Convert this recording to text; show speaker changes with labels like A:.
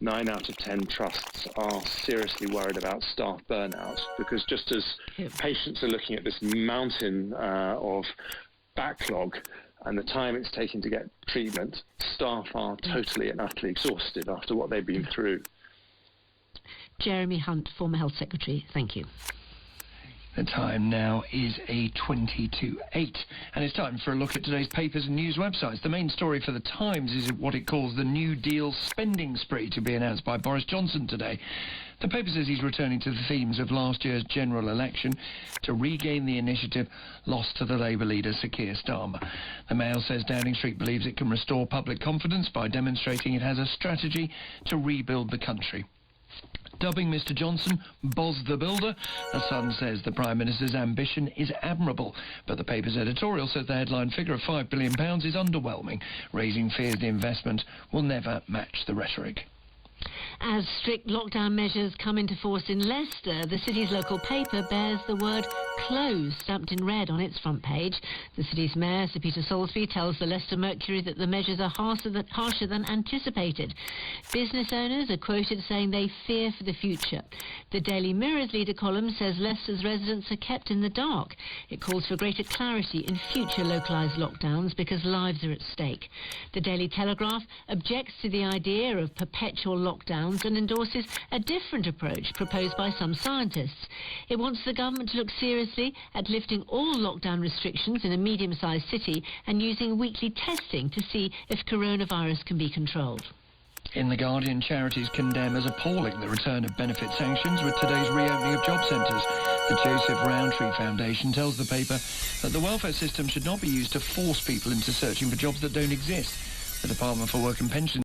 A: 9 out of 10 trusts are seriously worried about staff burnout, because just as patients are looking at this mountain of backlog and the time it's taking to get treatment, staff are totally and utterly exhausted after what they've been through.
B: Jeremy Hunt, former Health Secretary, thank you.
C: The time now is 8:20 to 8, and it's time for a look at today's papers and news websites. The main story for The Times is what it calls the New Deal spending spree to be announced by Boris Johnson today. The paper says he's returning to the themes of last year's general election to regain the initiative lost to the Labour leader Sir Keir Starmer. The Mail says Downing Street believes it can restore public confidence by demonstrating it has a strategy to rebuild the country. Dubbing Mr Johnson Boz the Builder, The Sun says the Prime Minister's ambition is admirable, but the paper's editorial says the headline figure of £5 billion is underwhelming, raising fears the investment will never match the rhetoric.
B: As strict lockdown measures come into force in Leicester, the city's local paper bears the word closed stamped in red on its front page. The city's mayor, Sir Peter Salisbury, tells the Leicester Mercury that the measures are harsher than anticipated. Business owners are quoted saying they fear for the future. The Daily Mirror's leader column says Leicester's residents are kept in the dark. It calls for greater clarity in future localised lockdowns because lives are at stake. The Daily Telegraph objects to the idea of perpetual lockdowns and endorses a different approach proposed by some scientists. It wants the government to look seriously at lifting all lockdown restrictions in a medium-sized city and using weekly testing to see if coronavirus can be controlled.
C: In The Guardian, charities condemn as appalling the return of benefit sanctions with today's reopening of job centres. The Joseph Rowntree Foundation tells the paper that the welfare system should not be used to force people into searching for jobs that don't exist. The Department for Work and Pensions